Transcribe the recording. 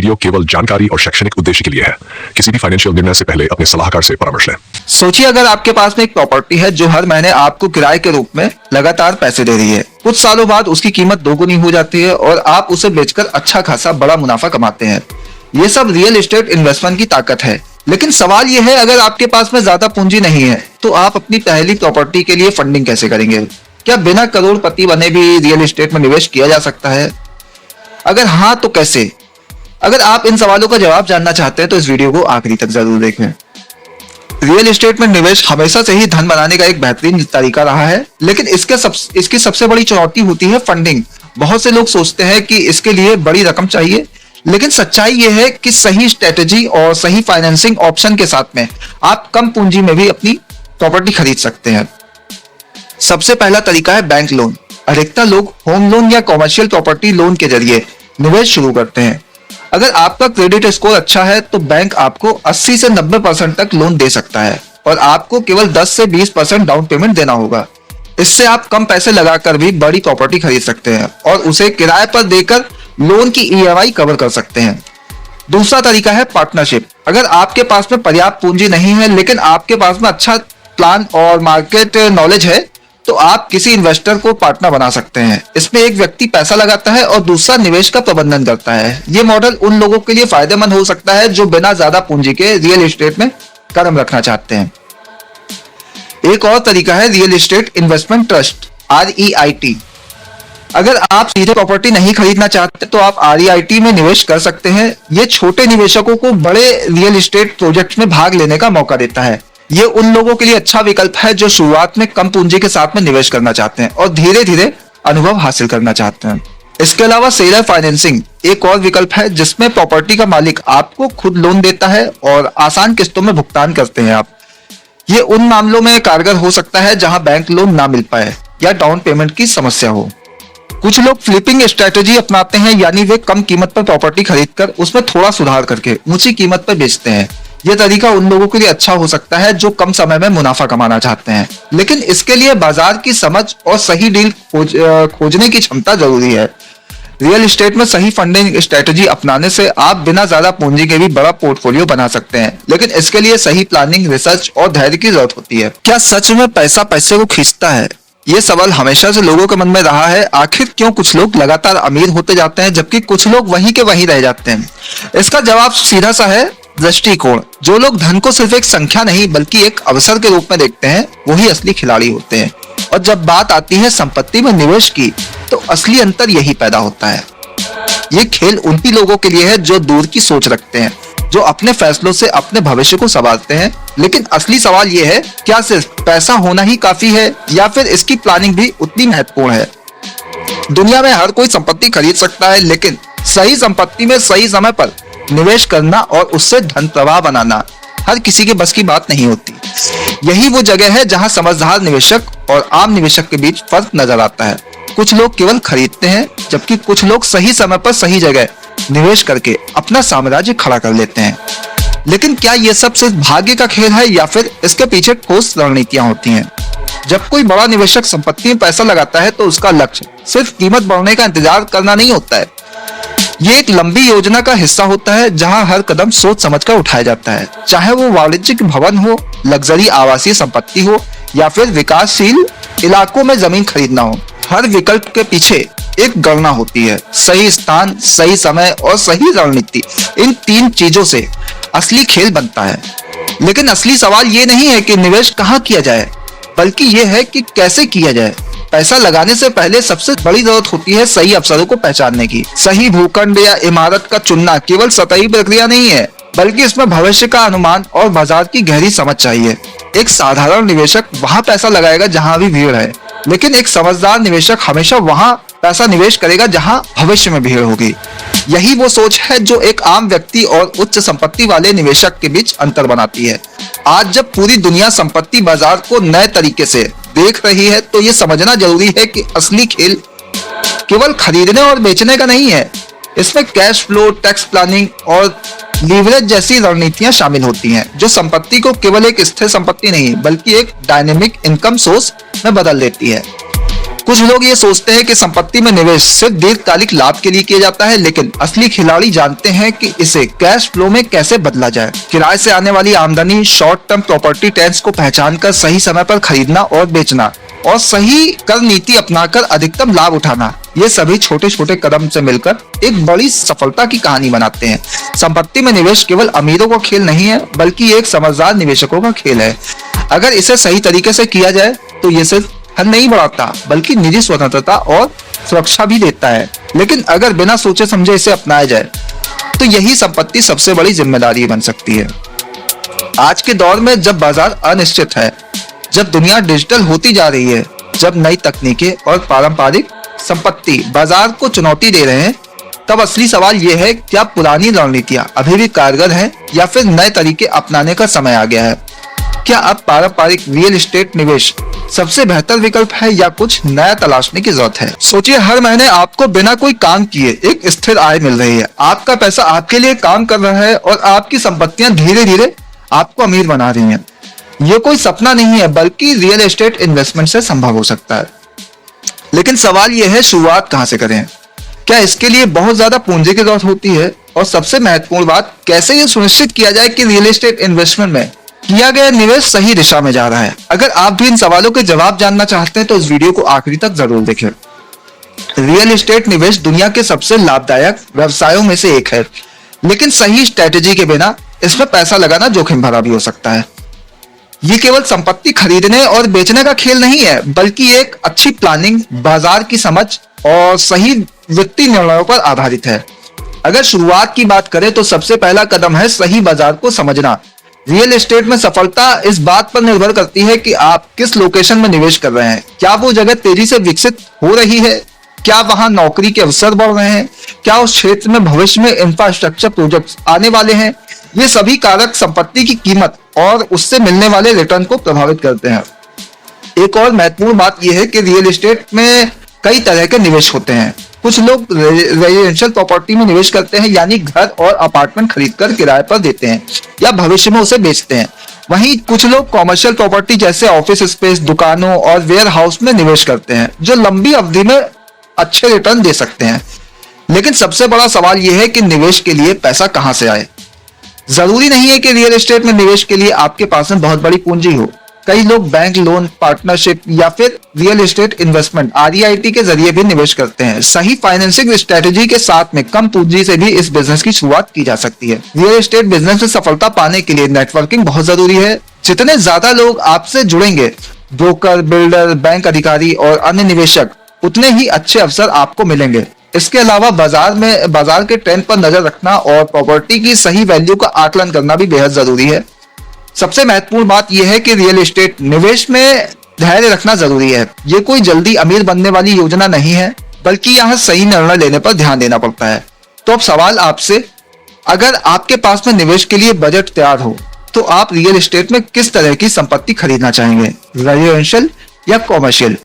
Video केवल जानकारी और शैक्षणिक उद्देश्य के लिए है। किसी भी फाइनेंशियल निर्णय से पहले अपने सलाहकार से परामर्श लें। सोचिए अगर आपके पास में एक प्रॉपर्टी है जो हर महीने आपको किराए के रूप में लगातार पैसे दे रही है। कुछ सालों बाद उसकी कीमत दोगुनी हो जाती है और आप उसे बेचकर अच्छा खासा बड़ा मुनाफा कमाते हैं। ये सब रियल एस्टेट इन्वेस्टमेंट की ताकत है। लेकिन सवाल यह है, अगर आपके पास में ज्यादा पूंजी नहीं है तो आप अपनी पहली प्रॉपर्टी के लिए फंडिंग कैसे करेंगे? क्या बिना करोड़पति बने भी रियल एस्टेट में निवेश किया जा सकता है? अगर हाँ तो कैसे? अगर आप इन सवालों का जवाब जानना चाहते हैं तो इस वीडियो को आखिरी तक जरूर देखें। रियल एस्टेट में निवेश हमेशा से ही धन बनाने का एक बेहतरीन तरीका रहा है, लेकिन इसकी सबसे बड़ी चुनौती होती है फंडिंग। बहुत से लोग सोचते हैं कि इसके लिए बड़ी रकम चाहिए, लेकिन सच्चाई यह है कि सही स्ट्रेटेजी और सही फाइनेंसिंग ऑप्शन के साथ में आप कम पूंजी में भी अपनी प्रॉपर्टी खरीद सकते हैं। सबसे पहला तरीका है बैंक लोन। अधिकतर लोग होम लोन या कॉमर्शियल प्रॉपर्टी लोन के जरिए निवेश शुरू करते हैं। अगर आपका क्रेडिट स्कोर अच्छा है तो बैंक आपको 80 से 90% तक लोन दे सकता है और आपको केवल 10 से 20% डाउन पेमेंट देना होगा। इससे आप कम पैसे लगाकर भी बड़ी प्रॉपर्टी खरीद सकते हैं और उसे किराए पर देकर लोन की EMI कवर कर सकते हैं। दूसरा तरीका है पार्टनरशिप। अगर आपके पास में पर्याप्त पूंजी नहीं है लेकिन आपके पास में अच्छा प्लान और मार्केट नॉलेज है तो आप किसी इन्वेस्टर को पार्टनर बना सकते हैं। इसमें एक व्यक्ति पैसा लगाता है और दूसरा निवेश का प्रबंधन करता है। ये मॉडल उन लोगों के लिए फायदेमंद हो सकता है जो बिना ज्यादा पूंजी के रियल एस्टेट में कदम रखना चाहते हैं। एक और तरीका है real estate investment trust, REIT। अगर आप सीधे प्रॉपर्टी नहीं खरीदना चाहते तो आप REIT में निवेश कर सकते हैं। ये छोटे निवेशकों को बड़े रियल एस्टेट प्रोजेक्ट में भाग लेने का मौका देता है। ये उन लोगों के लिए अच्छा विकल्प है जो शुरुआत में कम पूंजी के साथ में निवेश करना चाहते हैं और धीरे धीरे अनुभव हासिल करना चाहते हैं। इसके अलावा सेलर फाइनेंसिंग एक और विकल्प है जिसमें प्रॉपर्टी का मालिक आपको खुद लोन देता है और आसान किस्तों में भुगतान करते हैं आप। ये उन मामलों में कारगर हो सकता है जहां बैंक लोन ना मिल पाए या डाउन पेमेंट की समस्या हो। कुछ लोग फ्लिपिंग स्ट्रेटेजी अपनाते हैं, यानी वे कम कीमत पर प्रॉपर्टी खरीदकर उसमें थोड़ा सुधार करके ऊंची कीमत पर बेचते हैं। यह तरीका उन लोगों के लिए अच्छा हो सकता है जो कम समय में मुनाफा कमाना चाहते हैं, लेकिन इसके लिए बाजार की समझ और सही डील खोजने की क्षमता जरूरी है। रियल एस्टेट में सही फंडिंग स्ट्रेटेजी अपनाने से आप बिना ज्यादा पूंजी के भी बड़ा पोर्टफोलियो बना सकते हैं, लेकिन इसके लिए सही प्लानिंग, रिसर्च और धैर्य की जरूरत होती है। क्या सच में पैसा पैसे को खींचता है? ये सवाल हमेशा से लोगों के मन में रहा है। आखिर क्यों कुछ लोग लगातार अमीर होते जाते हैं जबकि कुछ लोग वहीं के वहीं रह जाते हैं? इसका जवाब सीधा सा है, दृष्टिकोण। जो लोग धन को सिर्फ एक संख्या नहीं बल्कि एक अवसर के रूप में देखते हैं वही असली खिलाड़ी होते हैं। और जब बात आती है संपत्ति में निवेश की तो असली अंतर यही पैदा होता है। ये खेल उन्हीं लोगों के लिए है जो दूर की सोच रखते हैं, जो अपने फैसलों से अपने भविष्य को संवारते हैं। लेकिन असली सवाल यह है, क्या सिर्फ पैसा होना ही काफी है या फिर इसकी प्लानिंग भी उतनी महत्वपूर्ण है? दुनिया में हर कोई संपत्ति खरीद सकता है, लेकिन सही संपत्ति में सही समय पर निवेश करना और उससे धन प्रवाह बनाना हर किसी के बस की बात नहीं होती। यही वो जगह है जहां समझदार निवेशक और आम निवेशक के बीच फर्क नजर आता है। कुछ लोग केवल खरीदते हैं जबकि कुछ लोग सही समय पर सही जगह निवेश करके अपना साम्राज्य खड़ा कर लेते हैं। लेकिन क्या ये सब सिर्फ भाग्य का खेल है या फिर इसके पीछे ठोस रणनीतियां होती हैं? जब कोई बड़ा निवेशक संपत्ति में पैसा लगाता है तो उसका लक्ष्य सिर्फ कीमत बढ़ने का इंतजार करना नहीं होता है। ये एक लंबी योजना का हिस्सा होता है जहां हर कदम सोच समझकर उठाया जाता है, चाहे वो वाणिज्यिक भवन हो, लग्जरी आवासीय संपत्ति हो या फिर विकासशील इलाकों में जमीन खरीदना हो। हर विकल्प के पीछे एक गणना होती है। सही स्थान, सही समय और सही रणनीति, इन तीन चीजों से असली खेल बनता है। लेकिन असली सवाल ये नहीं है कि निवेश कहाँ किया जाए, बल्कि ये है कि कैसे किया जाए। पैसा लगाने से पहले सबसे बड़ी जरूरत होती है सही अवसरों को पहचानने की। सही भूखंड या इमारत का चुनना केवल सतही प्रक्रिया नहीं है, बल्कि इसमें भविष्य का अनुमान और बाजार की गहरी समझ चाहिए। एक साधारण निवेशक वहां पैसा लगाएगा जहां भी भीड़ है, लेकिन एक समझदार निवेशक हमेशा वहां पैसा निवेश करेगा जहां भविष्य में भीड़ होगी। यही वो सोच है जो एक आम व्यक्ति और उच्च संपत्ति वाले निवेशक के बीच अंतर बनाती है। आज जब पूरी दुनिया संपत्ति बाजार को नए तरीके से देख रही है तो ये समझना जरूरी है कि असली खेल केवल खरीदने और बेचने का नहीं है। इसमें कैश फ्लो, टैक्स प्लानिंग और लीवरेज जैसी रणनीतियां शामिल होती हैं, जो संपत्ति को केवल एक स्थिर संपत्ति नहीं बल्कि एक डायनेमिक इनकम सोर्स में बदल देती है। कुछ लोग ये सोचते हैं कि संपत्ति में निवेश सिर्फ दीर्घकालिक लाभ के लिए किया जाता है, लेकिन असली खिलाड़ी जानते हैं कि इसे कैश फ्लो में कैसे बदला जाए। किराए से आने वाली आमदनी, शॉर्ट टर्म प्रॉपर्टी टैक्स को पहचानकर सही समय पर खरीदना और बेचना और सही कर नीति अपनाकर अधिकतम लाभ उठाना, ये सभी छोटे छोटे कदम से मिलकर एक बड़ी सफलता की कहानी बनाते हैं। संपत्ति में निवेश केवल अमीरों का खेल नहीं है, बल्कि एक समझदार निवेशकों का खेल है। अगर इसे सही तरीके से किया जाए तो ये सिर्फ धन नहीं बढ़ाता, बल्कि निजी स्वतंत्रता और सुरक्षा भी देता है। लेकिन अगर बिना सोचे समझे इसे अपनाया जाए तो यही संपत्ति सबसे बड़ी जिम्मेदारी बन सकती है। आज के दौर में जब बाजार अनिश्चित है, जब दुनिया डिजिटल होती जा रही है, जब नई तकनीकें और पारंपरिक संपत्ति बाजार को चुनौती दे रहे हैं, तब असली सवाल यह है, क्या पुरानी रणनीतियां अभी भी कारगर हैं या फिर नए तरीके अपनाने का समय आ गया है? क्या अब पारंपरिक रियल एस्टेट निवेश सबसे बेहतर विकल्प है या कुछ नया तलाशने की जरूरत है? सोचिए, हर महीने आपको बिना कोई काम किए एक स्थिर आय मिल रही है। आपका पैसा आपके लिए काम कर रहा है और आपकी संपत्तियां धीरे धीरे आपको अमीर बना रही हैं। ये कोई सपना नहीं है, बल्कि रियल एस्टेट इन्वेस्टमेंट से संभव हो सकता है। लेकिन सवाल यह है, शुरुआत कहां से करें? क्या इसके लिए बहुत ज्यादा पूंजी की जरूरत होती है? और सबसे महत्वपूर्ण बात, कैसे ये सुनिश्चित किया जाए कि रियल एस्टेट इन्वेस्टमेंट में किया गया निवेश सही दिशा में जा रहा है? अगर आप भी इन सवालों के जवाब जानना चाहते हैं तो इस वीडियो को आखिरी तक जरूर देखें। रियल एस्टेट निवेश दुनिया के सबसे लाभदायक व्यवसायों में से एक है, लेकिन सही स्ट्रेटेजी के बिना इसमें पैसा लगाना जोखिम भरा भी हो सकता है। ये केवल संपत्ति खरीदने और बेचने का खेल नहीं है, बल्कि एक अच्छी प्लानिंग, बाजार की समझ और सही वित्तीय निर्णयों पर आधारित है। अगर शुरुआत की बात करें तो सबसे पहला कदम है सही बाजार को समझना। रियल एस्टेट में सफलता इस बात पर निर्भर करती है कि आप किस लोकेशन में निवेश कर रहे हैं। क्या वो जगह तेजी से विकसित हो रही है? क्या वहां नौकरी के अवसर बढ़ रहे हैं? क्या उस क्षेत्र में भविष्य में इंफ्रास्ट्रक्चर प्रोजेक्ट्स आने वाले हैं? ये सभी कारक संपत्ति की कीमत और उससे मिलने वाले रिटर्न को प्रभावित करते हैं। एक और महत्वपूर्ण बात यह है कि रियल एस्टेट में कई तरह के निवेश होते हैं। कुछ लोग रेजिडेंशियल प्रॉपर्टी में निवेश करते हैं, यानी घर और अपार्टमेंट खरीदकर किराए पर देते हैं या भविष्य में उसे बेचते हैं। वहीं कुछ लोग कॉमर्शियल प्रॉपर्टी जैसे ऑफिस स्पेस, दुकानों और वेयर हाउस में निवेश करते हैं, जो लंबी अवधि में अच्छे रिटर्न दे सकते हैं। लेकिन सबसे बड़ा सवाल यह है कि निवेश के लिए पैसा कहां से आए? जरूरी नहीं है कि रियल एस्टेट में निवेश के लिए आपके पास में बहुत बड़ी पूंजी हो। कई लोग बैंक लोन, पार्टनरशिप या फिर रियल एस्टेट इन्वेस्टमेंट REIT के जरिए भी निवेश करते हैं। सही फाइनेंसिंग स्ट्रेटेजी के साथ में कम पूंजी से भी इस बिजनेस की शुरुआत की जा सकती है। रियल एस्टेट बिजनेस में सफलता पाने के लिए नेटवर्किंग बहुत जरूरी है। जितने ज्यादा लोग आपसे जुड़ेंगे, ब्रोकर, बिल्डर, बैंक अधिकारी और अन्य निवेशक, उतने ही अच्छे अवसर आपको मिलेंगे। इसके अलावा बाजार के ट्रेंड पर नजर रखना और प्रॉपर्टी की सही वैल्यू का आकलन करना भी बेहद जरूरी है। सबसे महत्वपूर्ण बात यह है कि रियल एस्टेट निवेश में धैर्य रखना जरूरी है। ये कोई जल्दी अमीर बनने वाली योजना नहीं है, बल्कि यहाँ सही निर्णय लेने पर ध्यान देना पड़ता है। तो अब सवाल आपसे, अगर आपके पास में निवेश के लिए बजट तैयार हो तो आप रियल एस्टेट में किस तरह की संपत्ति खरीदना चाहेंगे, रेजिडेंशियल या कॉमर्शियल?